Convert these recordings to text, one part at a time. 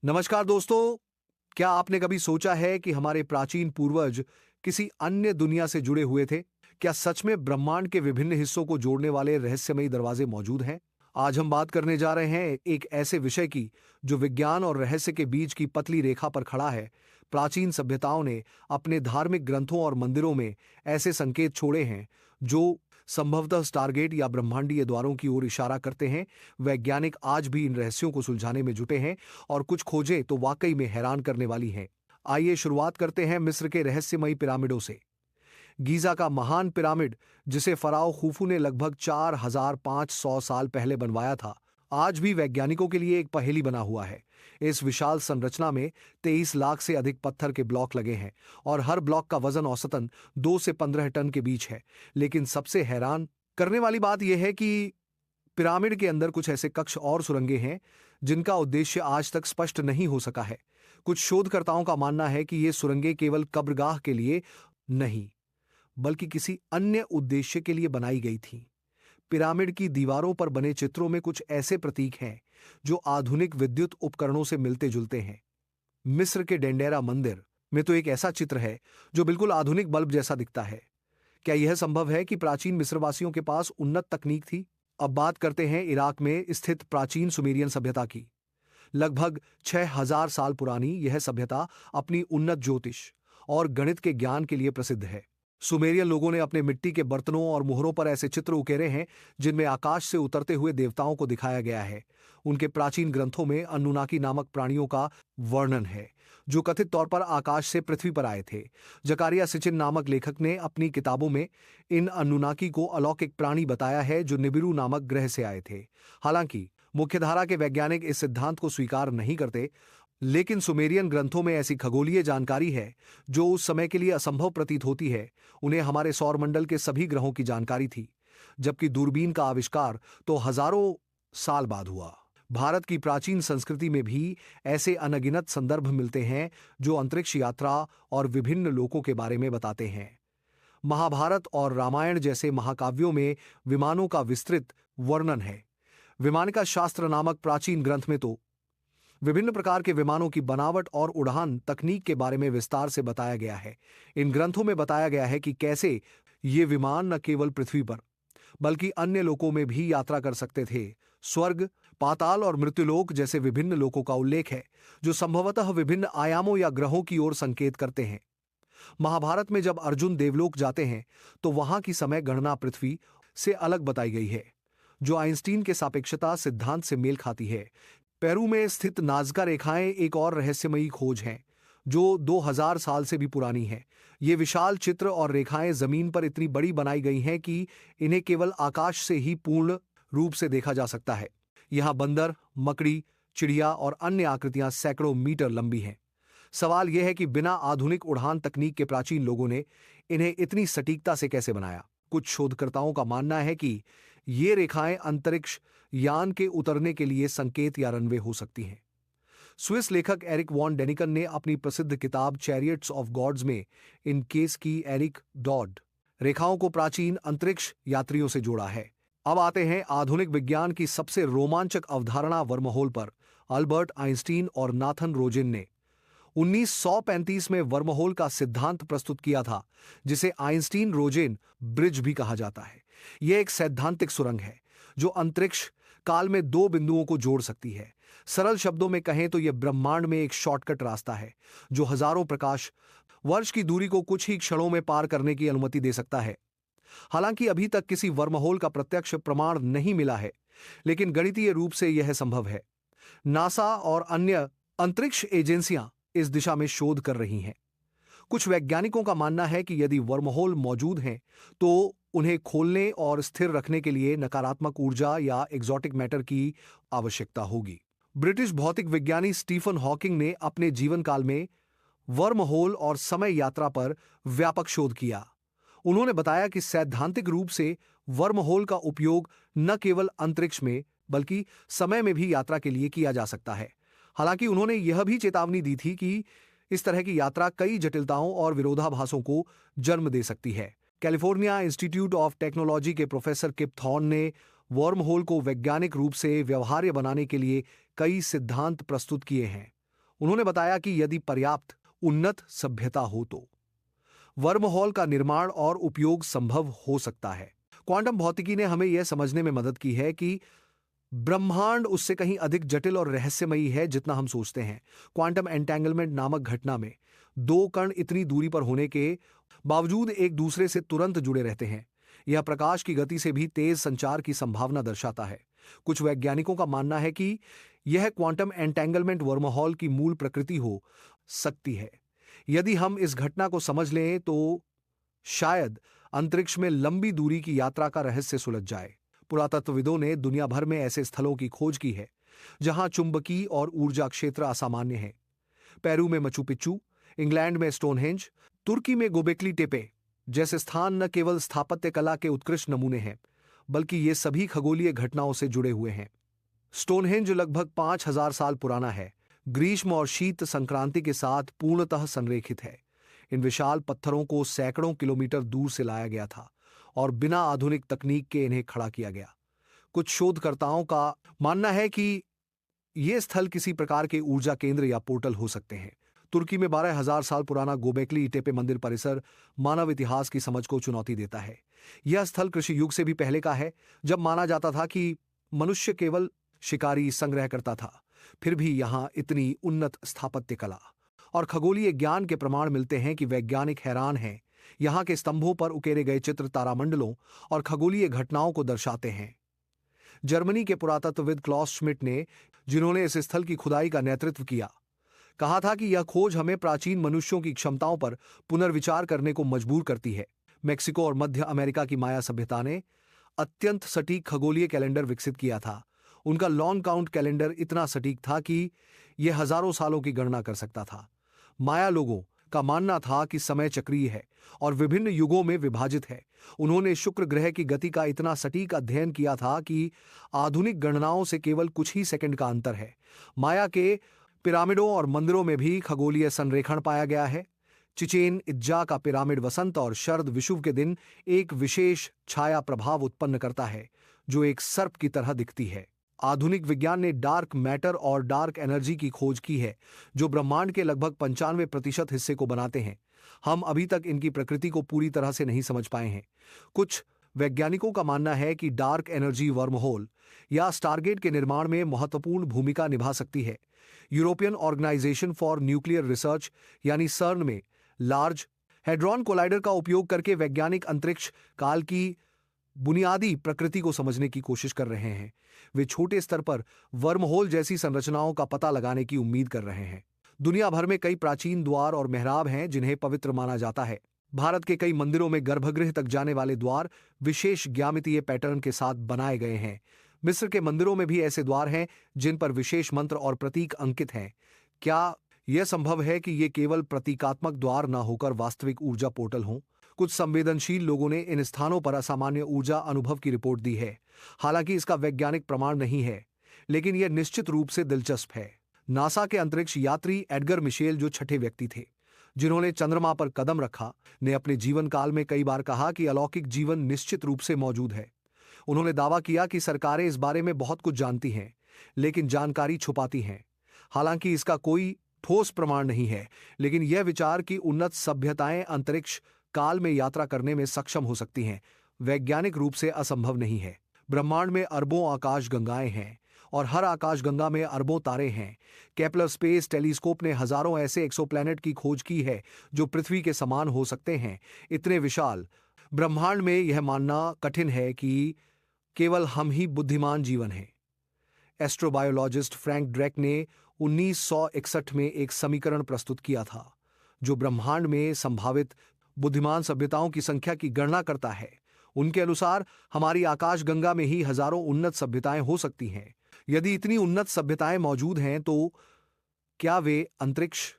नमस्कार दोस्तों। क्या आपने कभी सोचा है कि हमारे प्राचीन पूर्वज किसी अन्य दुनिया से जुड़े हुए थे? क्या सच में ब्रह्मांड के विभिन्न हिस्सों को जोड़ने वाले रहस्यमयी दरवाजे मौजूद हैं? आज हम बात करने जा रहे हैं एक ऐसे विषय की जो विज्ञान और रहस्य के बीच की पतली रेखा पर खड़ा है। प्राचीन सभ्यताओं ने अपने धार्मिक ग्रंथों और मंदिरों में ऐसे संकेत छोड़े हैं जो संभवतः स्टारगेट या ब्रह्मांडीय द्वारों की ओर इशारा करते हैं। वैज्ञानिक आज भी इन रहस्यों को सुलझाने में जुटे हैं और कुछ खोजें तो वाकई में हैरान करने वाली हैं। आइए शुरुआत करते हैं मिस्र के रहस्यमयी पिरामिडों से। गीजा का महान पिरामिड, जिसे फराओ खुफू ने लगभग 4500 साल पहले बनवाया था, आज भी वैज्ञानिकों के लिए एक पहेली बना हुआ है। इस विशाल संरचना में 23 लाख से अधिक पत्थर के ब्लॉक लगे हैं और हर ब्लॉक का वजन औसतन 2 से 15 टन के बीच है। लेकिन सबसे हैरान करने वाली बात यह है कि पिरामिड के अंदर कुछ ऐसे कक्ष और सुरंगें हैं जिनका उद्देश्य आज तक स्पष्ट नहीं हो सका है। कुछ शोधकर्ताओं का मानना है कि ये सुरंगें केवल कब्रगाह के लिए नहीं, बल्कि किसी अन्य उद्देश्य के लिए बनाई गई थीं। पिरामिड की दीवारों पर बने चित्रों में कुछ ऐसे प्रतीक हैं जो आधुनिक विद्युत उपकरणों से मिलते जुलते हैं। मिस्र के डेंडेरा मंदिर में तो एक ऐसा चित्र है जो बिल्कुल आधुनिक बल्ब जैसा दिखता है। क्या यह संभव है कि प्राचीन मिस्रवासियों के पास उन्नत तकनीक थी? अब बात करते हैं इराक में स्थित प्राचीन सुमेरियन सभ्यता की। लगभग 6000 साल पुरानी यह सभ्यता अपनी उन्नत ज्योतिष और गणित के ज्ञान के लिए प्रसिद्ध है। सुमेरियन लोगों ने अपने मिट्टी के बर्तनों और मोहरों पर ऐसे चित्र उकेरे हैं जिनमें आकाश से उतरते हुए देवताओं को दिखाया गया है। उनके प्राचीन ग्रंथों में अन्नुनाकी नामक प्राणियों का वर्णन है जो कथित तौर पर आकाश से पृथ्वी पर आए थे। जकारिया सिचिन नामक लेखक ने अपनी किताबों में इन अन्नुनाकी को अलौकिक प्राणी बताया है जो निबिरू नामक ग्रह से आए थे। हालांकि मुख्यधारा के वैज्ञानिक इस सिद्धांत को स्वीकार नहीं करते, लेकिन सुमेरियन ग्रंथों में ऐसी खगोलीय जानकारी है जो उस समय के लिए असंभव प्रतीत होती है। उन्हें हमारे सौरमंडल के सभी ग्रहों की जानकारी थी, जबकि दूरबीन का आविष्कार तो हजारों साल बाद हुआ। भारत की प्राचीन संस्कृति में भी ऐसे अनगिनत संदर्भ मिलते हैं जो अंतरिक्ष यात्रा और विभिन्न लोकों के बारे में बताते हैं। महाभारत और रामायण जैसे महाकाव्यों में विमानों का विस्तृत वर्णन है। विमानिका शास्त्र नामक प्राचीन ग्रंथ में तो विभिन्न प्रकार के विमानों की बनावट और उड़ान तकनीक के बारे में विस्तार से बताया गया है। इन ग्रंथों में बताया गया है कि कैसे ये विमान न केवल पृथ्वी पर बल्कि अन्य लोकों में भी यात्रा कर सकते थे। स्वर्ग, पाताल और मृत्युलोक जैसे विभिन्न लोकों का उल्लेख है जो संभवतः विभिन्न आयामों या ग्रहों की ओर संकेत करते हैं। महाभारत में जब अर्जुन देवलोक जाते हैं तो वहां की समय गणना पृथ्वी से अलग बताई गई है, जो आइंस्टीन के सापेक्षता सिद्धांत से मेल खाती है। पेरू में स्थित नाज़का रेखाएं एक और रहस्यमयी खोज हैं जो 2000 साल से भी पुरानी है। ये विशाल चित्र और रेखाएं जमीन पर इतनी बड़ी बनाई गई हैं कि इन्हें केवल आकाश से ही पूर्ण रूप से देखा जा सकता है। यहाँ बंदर, मकड़ी, चिड़िया और अन्य आकृतियां सैकड़ों मीटर लंबी हैं। सवाल यह है कि बिना आधुनिक उड़ान तकनीक के प्राचीन लोगों ने इन्हें इतनी सटीकता से कैसे बनाया। कुछ शोधकर्ताओं का मानना है कि ये रेखाएं अंतरिक्ष यान के उतरने के लिए संकेत या रनवे हो सकती हैं। स्विस लेखक एरिक वॉन डेनिकन ने अपनी प्रसिद्ध किताब चैरियट्स ऑफ गॉड्स में इन केस की एरिक डॉड रेखाओं को प्राचीन अंतरिक्ष यात्रियों से जोड़ा है। अब आते हैं आधुनिक विज्ञान की सबसे रोमांचक अवधारणा वर्महोल पर। अल्बर्ट आइंस्टीन और नाथन रोजिन ने 1935 में वर्महोल का सिद्धांत प्रस्तुत किया था, जिसे आइंस्टीन रोजेन ब्रिज भी कहा जाता है। यह एक सैद्धांतिक सुरंग है जो अंतरिक्ष काल में दो बिंदुओं को जोड़ सकती है। सरल शब्दों में कहें तो यह ब्रह्मांड में एक शॉर्टकट रास्ता है जो हजारों प्रकाश वर्ष की दूरी को कुछ ही क्षणों में पार करने की अनुमति दे सकता है। हालांकि अभी तक किसी वर्महोल का प्रत्यक्ष प्रमाण नहीं मिला है, लेकिन गणितीय रूप से यह संभव है। नासा और अन्य अंतरिक्ष एजेंसियां इस दिशा में शोध कर रही हैं। कुछ वैज्ञानिकों का मानना है कि यदि वर्महोल मौजूद हैं तो उन्हें खोलने और स्थिर रखने के लिए नकारात्मक ऊर्जा या एक्सोटिक मैटर की आवश्यकता होगी। ब्रिटिश भौतिक विज्ञानी स्टीफन हॉकिंग ने अपने जीवन काल में वर्महोल और समय यात्रा पर व्यापक शोध किया। उन्होंने बताया कि सैद्धांतिक रूप से वर्महोल का उपयोग न केवल अंतरिक्ष में बल्कि समय में भी यात्रा के लिए किया जा सकता है। हालांकि उन्होंने यह भी चेतावनी दी थी कि इस तरह की यात्रा कई जटिलताओं और विरोधाभासों को जन्म दे सकती है। कैलिफोर्निया इंस्टीट्यूट ऑफ टेक्नोलॉजी के प्रोफेसर किप थॉर्न ने वर्महोल को वैज्ञानिक रूप से व्यवहार्य बनाने के लिए कई सिद्धांत प्रस्तुत किए हैं। उन्होंने बताया कि यदि पर्याप्त उन्नत सभ्यता हो तो वर्महोल का निर्माण और उपयोग संभव हो सकता है। क्वांटम भौतिकी ने हमें यह समझने में मदद की है कि ब्रह्मांड उससे कहीं अधिक जटिल और रहस्यमयी है जितना हम सोचते हैं। क्वांटम एंटेंगलमेंट नामक घटना में दो कण इतनी दूरी पर होने के बावजूद एक दूसरे से तुरंत जुड़े रहते हैं। यह प्रकाश की गति से भी तेज संचार की संभावना दर्शाता है। कुछ वैज्ञानिकों का मानना है कि यह क्वांटम एंटेंगलमेंट वर्महोल की मूल प्रकृति हो सकती है। यदि हम इस घटना को समझ लें तो शायद अंतरिक्ष में लंबी दूरी की यात्रा का रहस्य सुलझ जाए। पुरातत्वविदों ने दुनिया भर में ऐसे स्थलों की खोज की है जहां चुंबकीय और ऊर्जा क्षेत्र असामान्य है। पेरू में मचू पिच्चू, इंग्लैंड में स्टोनहेंज, तुर्की में गोबेकली टेपे जैसे स्थान न केवल स्थापत्य कला के उत्कृष्ट नमूने हैं, बल्कि ये सभी खगोलीय घटनाओं से जुड़े हुए हैं। स्टोनहेंज लगभग 5000 साल पुराना है, ग्रीष्म और शीत संक्रांति के साथ पूर्णतः संरेखित है। इन विशाल पत्थरों को सैकड़ों किलोमीटर दूर से लाया गया था और बिना आधुनिक तकनीक के इन्हें खड़ा किया गया। कुछ शोधकर्ताओं का मानना है कि ये स्थल किसी प्रकार के ऊर्जा केंद्र या पोर्टल हो सकते हैं। तुर्की में 12,000 साल पुराना गोबेकली टेपे मंदिर परिसर मानव इतिहास की समझ को चुनौती देता है। यह स्थल कृषि युग से भी पहले का है, जब माना जाता था कि मनुष्य केवल शिकारी संग्रह करता था। फिर भी यहाँ इतनी उन्नत स्थापत्य कला और खगोलीय ज्ञान के प्रमाण मिलते हैं कि वैज्ञानिक हैरान हैं। यहाँ के स्तंभों पर उकेरे गए चित्र तारामंडलों और खगोलीय घटनाओं को दर्शाते हैं। जर्मनी के पुरातत्वविद क्लॉस श्मिट ने, जिन्होंने इस स्थल की खुदाई का नेतृत्व किया, कहा था कि यह खोज हमें प्राचीन मनुष्यों की क्षमताओं पर पुनर्विचार करने को मजबूर करती है। मेक्सिको और मध्य अमेरिका की माया सभ्यता ने अत्यंत सटीक खगोलीय कैलेंडर विकसित किया था। उनका लॉन्ग काउंट कैलेंडर इतना सटीक था कि यह हजारों सालों की गणना कर सकता था। माया लोगों का मानना था कि समय चक्रीय है और विभिन्न युगों में विभाजित है। उन्होंने शुक्र ग्रह की गति का इतना सटीक अध्ययन किया था कि आधुनिक गणनाओं से केवल कुछ ही सेकंड का अंतर है। माया के पिरामिडों और मंदिरों में भी खगोलीय संरेखण पाया गया है। चिचेन इत्जा का पिरामिड वसंत और शरद विषुव के दिन एक विशेष छाया प्रभाव उत्पन्न करता है जो एक सर्प की तरह दिखती है। आधुनिक विज्ञान ने डार्क मैटर और डार्क एनर्जी की खोज की है जो ब्रह्मांड के लगभग 95% हिस्से को बनाते हैं। हम अभी तक इनकी प्रकृति को पूरी तरह से नहीं समझ पाए हैं। कुछ वैज्ञानिकों का मानना है कि डार्क एनर्जी वर्महोल या स्टारगेट के निर्माण में महत्वपूर्ण भूमिका निभा सकती है। European Organization for Nuclear Research यानी सर्न में लार्ज हेड्रॉन कोलाइडर का उपयोग करके वैज्ञानिक अंतरिक्ष काल की बुनियादी प्रकृति को समझने की कोशिश कर रहे हैं। वे छोटे स्तर पर वर्महोल जैसी संरचनाओं का पता लगाने की उम्मीद कर रहे हैं। दुनिया भर में कई प्राचीन द्वार और मेहराब हैं जिन्हें पवित्र माना जाता है। भारत के कई मंदिरों में गर्भगृह तक जाने वाले द्वार विशेष ज्यामितीय पैटर्न के साथ बनाए गए हैं। मिस्र के मंदिरों में भी ऐसे द्वार हैं जिन पर विशेष मंत्र और प्रतीक अंकित हैं। क्या यह संभव है कि ये केवल प्रतीकात्मक द्वार न होकर वास्तविक ऊर्जा पोर्टल हों? कुछ संवेदनशील लोगों ने इन स्थानों पर असामान्य ऊर्जा अनुभव की रिपोर्ट दी है। हालांकि इसका वैज्ञानिक प्रमाण नहीं है, लेकिन यह निश्चित रूप से दिलचस्प है। नासा के अंतरिक्ष यात्री एडगर मिशेल, जो छठे व्यक्ति थे जिन्होंने चंद्रमा पर कदम रखा, ने अपने जीवन काल में कई बार कहा कि अलौकिक जीवन निश्चित रूप से मौजूद है। उन्होंने दावा किया कि सरकारें इस बारे में बहुत कुछ जानती हैं, लेकिन जानकारी छुपाती हैं। हालांकि इसका कोई ठोस प्रमाण नहीं है, लेकिन यह विचार कि उन्नत सभ्यताएं अंतरिक्ष काल में यात्रा करने में सक्षम हो सकती हैं, वैज्ञानिक रूप से असंभव नहीं है। ब्रह्मांड में अरबों आकाशगंगाएं हैं और हर आकाशगंगा में अरबों तारे हैं। केपलर स्पेस टेलीस्कोप ने हजारों ऐसे एक्सोप्लैनेट की खोज की है जो पृथ्वी के समान हो सकते हैं। इतने विशाल ब्रह्मांड में यह मानना कठिन है कि केवल हम ही बुद्धिमान जीवन हैं। एस्ट्रोबायोलॉजिस्ट फ्रैंक ड्रेक ने 1961 में एक समीकरण प्रस्तुत किया था जो ब्रह्मांड में संभावित बुद्धिमान सभ्यताओं की संख्या की गणना करता है। उनके अनुसार हमारी आकाशगंगा में ही हजारों उन्नत सभ्यताएं हो सकती हैं। यदि इतनी उन्नत सभ्यताएं मौजूद हैं तो क्या वे अंतरिक्ष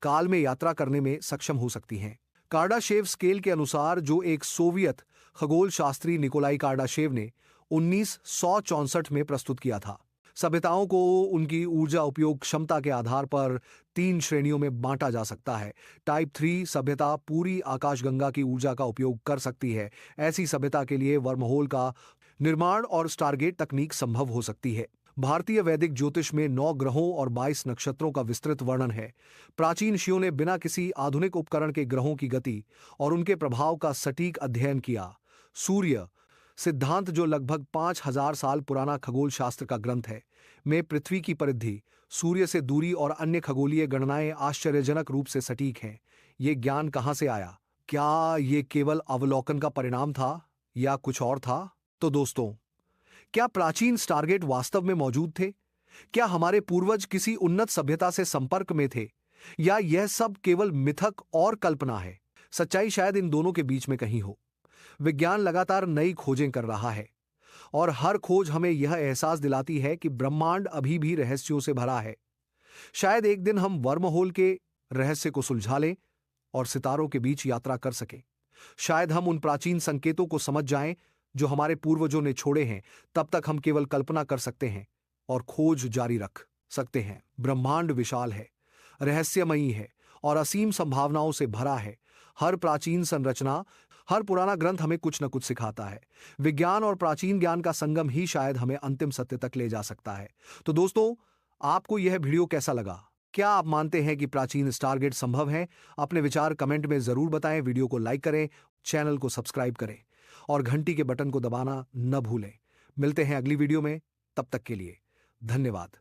काल में यात्रा करने में सक्षम हो सकती हैं? कार्डाशेव स्केल के अनुसार, जो एक सोवियत खगोल शास्त्री निकोलाई कार्डाशेव ने 1964 में प्रस्तुत किया था, सभ्यताओं को उनकी ऊर्जा उपयोग क्षमता के आधार पर 3 श्रेणियों में बांटा जा सकता है। टाइप 3 सभ्यता पूरी आकाशगंगा की ऊर्जा का उपयोग कर सकती है। ऐसी सभ्यता के लिए वर्महोल का निर्माण और स्टारगेट तकनीक संभव हो सकती है। भारतीय वैदिक ज्योतिष में 9 ग्रहों और 22 नक्षत्रों का विस्तृत वर्णन है। प्राचीन ऋषियों ने बिना किसी आधुनिक उपकरण के ग्रहों की गति और उनके प्रभाव का सटीक अध्ययन किया। सूर्य सिद्धांत, जो लगभग 5000 साल पुराना खगोल शास्त्र का ग्रंथ है, में पृथ्वी की परिधि, सूर्य से दूरी और अन्य खगोलीय गणनाएं आश्चर्यजनक रूप से सटीक हैं। ये ज्ञान कहां से आया? क्या ये केवल अवलोकन का परिणाम था या कुछ और था? तो दोस्तों, क्या प्राचीन स्टारगेट वास्तव में मौजूद थे? क्या हमारे पूर्वज किसी उन्नत सभ्यता से संपर्क में थे, या यह सब केवल मिथक और कल्पना है? सच्चाई शायद इन दोनों के बीच में कहीं हो। विज्ञान लगातार नई खोजें कर रहा है और हर खोज हमें यह एहसास दिलाती है कि ब्रह्मांड अभी भी रहस्यों से भरा है। शायद एक दिन हम वर्महोल के रहस्य को सुलझा लें और सितारों के बीच यात्रा कर सकें। शायद हम उन प्राचीन संकेतों को समझ जाएं जो हमारे पूर्वजों ने छोड़े हैं। तब तक हम केवल कल्पना कर सकते हैं और खोज जारी रख सकते हैं। ब्रह्मांड विशाल है, रहस्यमयी है और असीम संभावनाओं से भरा है। हर प्राचीन संरचना, हर पुराना ग्रंथ हमें कुछ न कुछ सिखाता है। विज्ञान और प्राचीन ज्ञान का संगम ही शायद हमें अंतिम सत्य तक ले जा सकता है। तो दोस्तों, आपको यह वीडियो कैसा लगा? क्या आप मानते हैं कि प्राचीन स्टारगेट संभव है? अपने विचार कमेंट में जरूर बताएं। वीडियो को लाइक करें, चैनल को सब्सक्राइब करें और घंटी के बटन को दबाना न भूलें। मिलते हैं अगली वीडियो में, तब तक के लिए धन्यवाद।